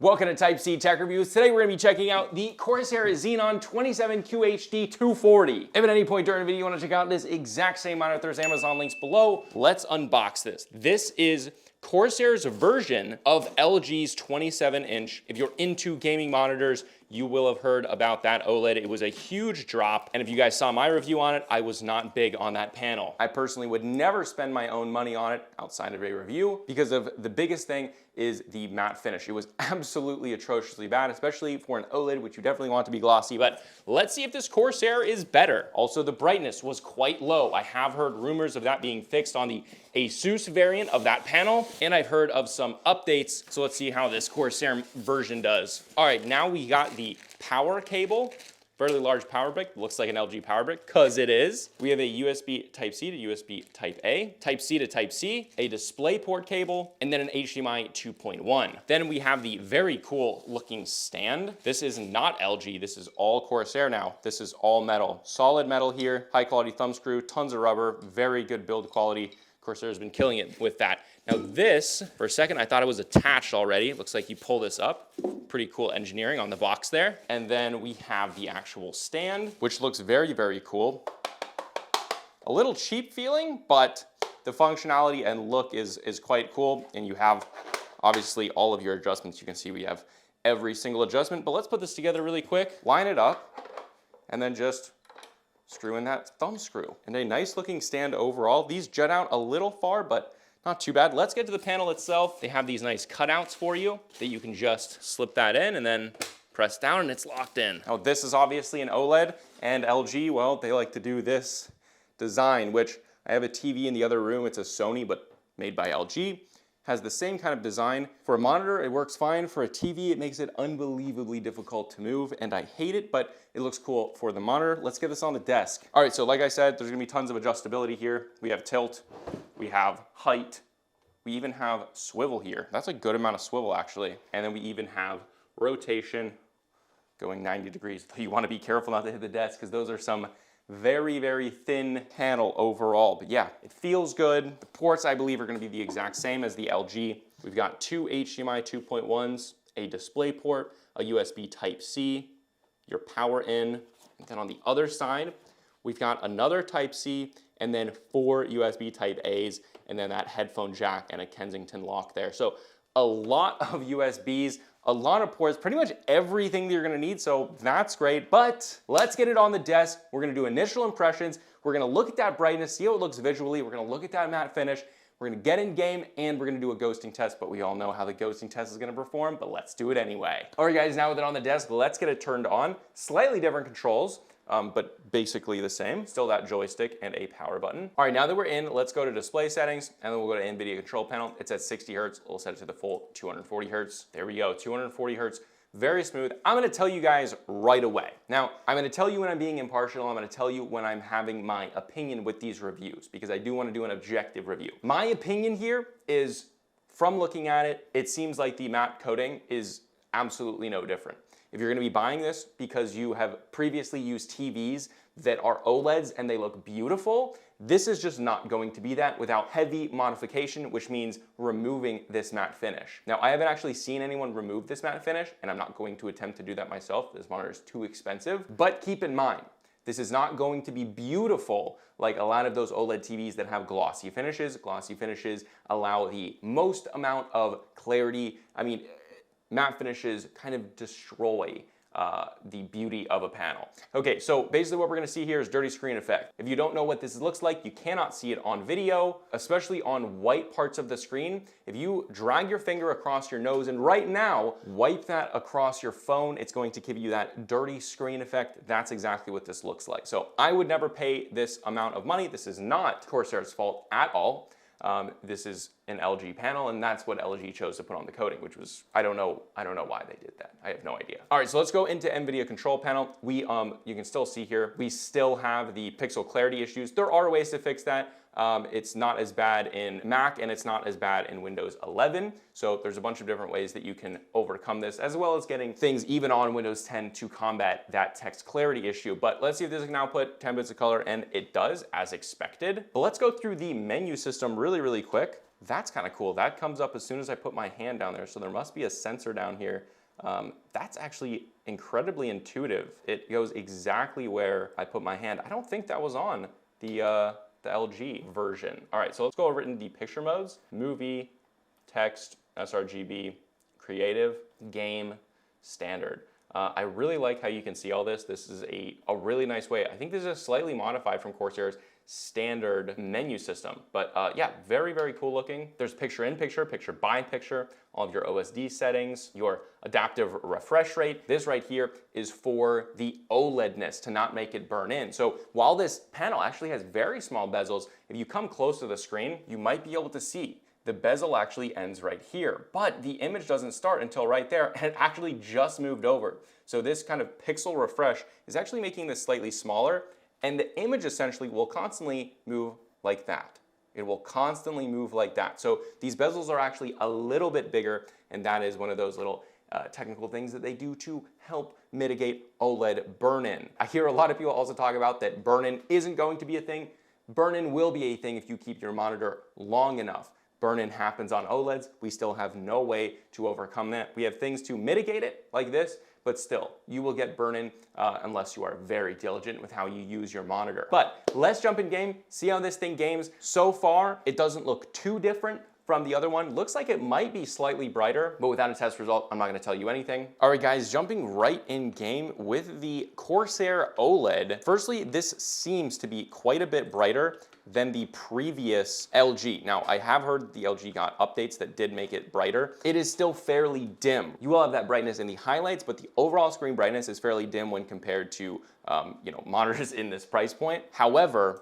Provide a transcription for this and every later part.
Welcome to Type-C Tech Reviews. Today we're going to be checking out the Corsair Xeneon 27QHD240. If at any point during the video you want to check out this exact same monitor, there's Amazon links below. Let's unbox this. This is Corsair's version of LG's 27-inch. If you're into gaming monitors, you will have heard about that OLED. It was a huge drop, and if you guys saw my review on it, I was not big on that panel. I personally would never spend my own money on it outside of a review because of the biggest thing is the matte finish. It was absolutely atrociously bad, especially for an OLED, which you definitely want to be glossy, but let's see if this Corsair is better. Also, the brightness was quite low. I have heard rumors of that being fixed on the Asus variant of that panel, and I've heard of some updates, so let's see how this Corsair version does. All right, now we got the power cable. Fairly large power brick, looks like an LG power brick, cause it is. We have a USB Type-C to USB Type-A, Type-C to Type-C, a display port cable, and then an HDMI 2.1. Then we have the very cool looking stand. This is not LG, this is all Corsair now. This is all metal, solid metal here, high quality thumb screw, tons of rubber, very good build quality. Corsair has been killing it with that. Now this, for a second, I thought it was attached already. It looks like you pull this up. Pretty cool engineering on the box there. And then we have the actual stand, which looks very, very cool. A little cheap feeling, but the functionality and look is quite cool. And you have, obviously, all of your adjustments. You can see we have every single adjustment, but let's put this together really quick. Line it up, and then just screw in that thumb screw. And a nice looking stand overall. These jut out a little far, but not too bad. Let's get to the panel itself. They have these nice cutouts for you that you can just slip that in and then press down and it's locked in. Now this is obviously an OLED, and LG, well, they like to do this design, which I have a TV in the other room. It's a Sony, but made by LG. Has the same kind of design. For a monitor, it works fine. For a TV, it makes it unbelievably difficult to move, and I hate it, but it looks cool for the monitor. Let's get this on the desk. All right, so like I said, there's gonna be tons of adjustability here. We have tilt, we have height, we even have swivel here. That's a good amount of swivel, actually. And then we even have rotation going 90 degrees. You wanna be careful not to hit the desk, because those are some very, very thin panel overall. But yeah, it feels good. The ports, I believe, are gonna be the exact same as the LG. We've got two HDMI 2.1s, a display port, a USB Type-C, your power in. And then on the other side, we've got another Type-C, and then 4 USB Type-A's, and then that headphone jack and a Kensington lock there. So a lot of USBs, a lot of ports, pretty much everything that you're gonna need, so that's great. But let's get it on the desk. We're gonna do initial impressions. We're gonna look at that brightness, see how it looks visually. We're gonna look at that matte finish. We're gonna get in game, and we're gonna do a ghosting test, but we all know how the ghosting test is gonna perform, but let's do it anyway. All right, guys, now with it on the desk, let's get it turned on. Slightly different controls, but basically the same. Still that joystick and a power button. All right, now that we're in, let's go to display settings, and then we'll go to NVIDIA control panel. It's at 60 Hertz. We'll set it to the full 240 Hertz. There we go, 240 Hertz. Very smooth. I'm gonna tell you guys right away. Now, I'm gonna tell you when I'm being impartial. I'm gonna tell you when I'm having my opinion with these reviews, because I do wanna do an objective review. My opinion here is, from looking at it, it seems like the matte coating is absolutely no different. If you're gonna be buying this because you have previously used TVs that are OLEDs and they look beautiful, this is just not going to be that without heavy modification, which means removing this matte finish. Now, I haven't actually seen anyone remove this matte finish, and I'm not going to attempt to do that myself. This monitor is too expensive, but keep in mind, this is not going to be beautiful like a lot of those OLED TVs that have glossy finishes. Glossy finishes allow the most amount of clarity. I mean, matte finishes kind of destroy the beauty of a panel. Okay, so basically what we're gonna see here is dirty screen effect. If you don't know what this looks like, you cannot see it on video, especially on white parts of the screen. If you drag your finger across your nose and right now wipe that across your phone, it's going to give you that dirty screen effect. That's exactly what this looks like. So I would never pay this amount of money. This is not Corsair's fault at all. This is an LG panel, and that's what LG chose to put on the coating, which was, I don't know why they did that. I have no idea. All right, so let's go into NVIDIA control panel. You can still see here, we still have the pixel clarity issues. There are ways to fix that. It's not as bad in Mac, and it's not as bad in Windows 11. So there's a bunch of different ways that you can overcome this, as well as getting things even on Windows 10 to combat that text clarity issue. But let's see if this can output 10 bits of color, and it does, as expected. But let's go through the menu system really, really quick. That's kind of cool. That comes up as soon as I put my hand down there. So there must be a sensor down here. That's actually incredibly intuitive. It goes exactly where I put my hand. I don't think that was on the LG version. All right, so let's go over it in the picture modes: movie, text, sRGB, creative, game, standard. I really like how you can see all this. This is a really nice way. I think this is slightly modified from Corsair's standard menu system. But yeah, very, very cool looking. There's picture in picture, picture by picture, all of your OSD settings, your adaptive refresh rate. This right here is for the OLEDness, to not make it burn in. So while this panel actually has very small bezels, if you come close to the screen, you might be able to see the bezel actually ends right here, but the image doesn't start until right there, and it actually just moved over. So this kind of pixel refresh is actually making this slightly smaller, and the image essentially will constantly move like that. It will constantly move like that. So these bezels are actually a little bit bigger, and that is one of those little technical things that they do to help mitigate OLED burn-in. I hear a lot of people also talk about that burn-in isn't going to be a thing. Burn-in will be a thing if you keep your monitor long enough. Burn-in happens on OLEDs. We still have no way to overcome that. We have things to mitigate it like this, but still, you will get burn-in unless you are very diligent with how you use your monitor. But let's jump in game, see how this thing games. So far, it doesn't look too different from the other one. Looks like it might be slightly brighter, but without a test result, I'm not gonna tell you anything. All right, guys, jumping right in game with the Corsair OLED. Firstly, this seems to be quite a bit brighter than the previous LG. Now, I have heard the LG got updates that did make it brighter. It is still fairly dim. You will have that brightness in the highlights, but the overall screen brightness is fairly dim when compared to monitors in this price point. However,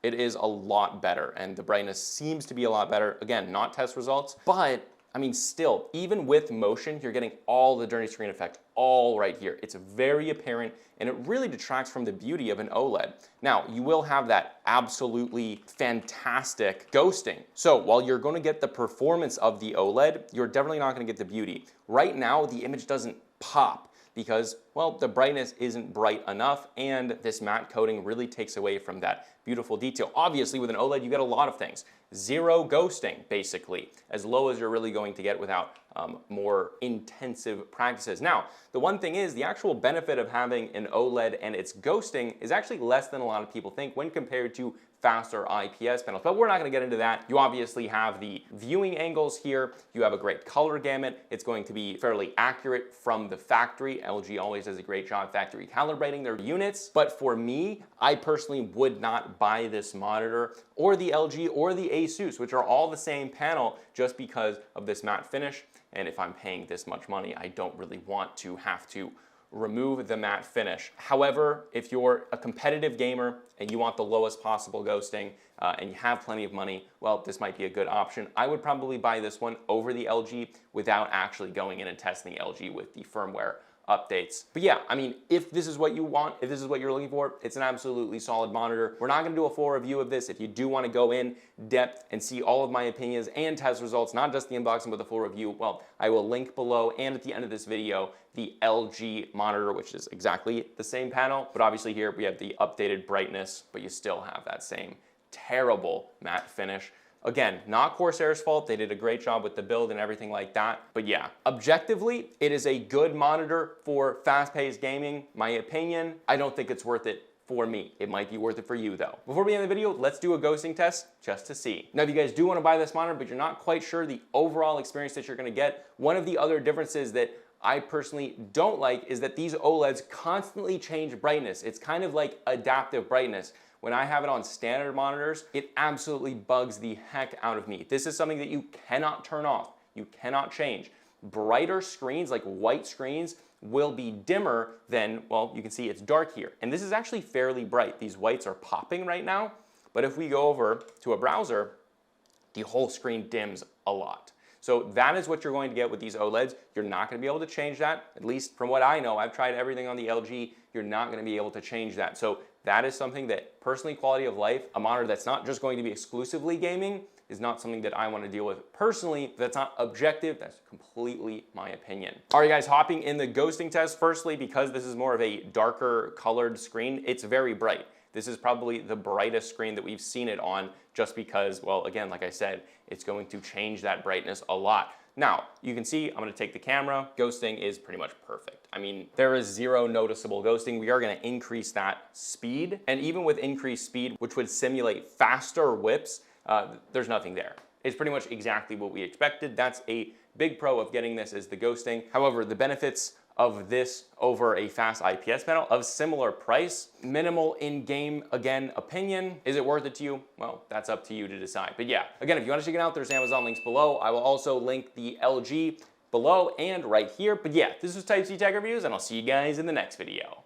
it is a lot better, and the brightness seems to be a lot better. Again, not test results, but I mean, still, even with motion, you're getting all the dirty screen effect all right here. It's very apparent, and it really detracts from the beauty of an OLED. Now, you will have that absolutely fantastic ghosting. So while you're going to get the performance of the OLED, you're definitely not going to get the beauty. Right now, the image doesn't pop because, well, the brightness isn't bright enough, and this matte coating really takes away from that beautiful detail. Obviously, with an OLED, you get a lot of things. Zero ghosting, basically, as low as you're really going to get without more intensive practices. Now, the one thing is, the actual benefit of having an OLED and its ghosting is actually less than a lot of people think when compared to faster IPS panels, but we're not going to get into that. You obviously have the viewing angles here. You have a great color gamut. It's going to be fairly accurate from the factory. LG always does a great job factory calibrating their units, but for me, I personally would not buy this monitor or the LG or the Asus, which are all the same panel, just because of this matte finish. And if I'm paying this much money, I don't really want to have to remove the matte finish. However, if you're a competitive gamer and you want the lowest possible ghosting and you have plenty of money, well, this might be a good option. I would probably buy this one over the LG without actually going in and testing the LG with the firmware updates. But yeah, I mean, if this is what you want, if this is what you're looking for, it's an absolutely solid monitor. We're not gonna do a full review of this. If you do wanna go in depth and see all of my opinions and test results, not just the unboxing, but the full review, well, I will link below and at the end of this video, the LG monitor, which is exactly the same panel. But obviously here we have the updated brightness, but you still have that same terrible matte finish. Again, not Corsair's fault. They did a great job with the build and everything like that. But yeah, objectively, it is a good monitor for fast-paced gaming. My opinion, I don't think it's worth it for me. It might be worth it for you though. Before we end the video, let's do a ghosting test just to see. Now, if you guys do want to buy this monitor, but you're not quite sure the overall experience that you're going to get, one of the other differences that I personally don't like is that these OLEDs constantly change brightness. It's kind of like adaptive brightness. When I have it on standard monitors, it absolutely bugs the heck out of me. This is something that you cannot turn off. You cannot change. Brighter screens, like white screens, will be dimmer than, well, you can see it's dark here. And this is actually fairly bright. These whites are popping right now, but if we go over to a browser, the whole screen dims a lot. So that is what you're going to get with these OLEDs. You're not going to be able to change that, at least from what I know. I've tried everything on the LG. You're not going to be able to change that. So that is something that personally, quality of life, a monitor that's not just going to be exclusively gaming, is not something that I want to deal with personally. That's not objective. That's completely my opinion. All right, guys, hopping in the ghosting test. Firstly, because this is more of a darker colored screen, it's very bright. this is probably the brightest screen that we've seen it on, just because, well, again, like I said, it's going to change that brightness a lot. Now, you can see, I'm gonna take the camera, ghosting is pretty much perfect. I mean, there is zero noticeable ghosting. We are gonna increase that speed, and even with increased speed, which would simulate faster whips, there's nothing there. It's pretty much exactly what we expected. That's a big pro of getting this, is the ghosting. However, the benefits of this over a fast IPS panel of similar price, minimal in-game, again, opinion. Is it worth it to you? Well, that's up to you to decide. But yeah, again, if you want to check it out, there's Amazon links below. I will also link the LG below and right here. But yeah, this was Type-C Tech Reviews, and I'll see you guys in the next video.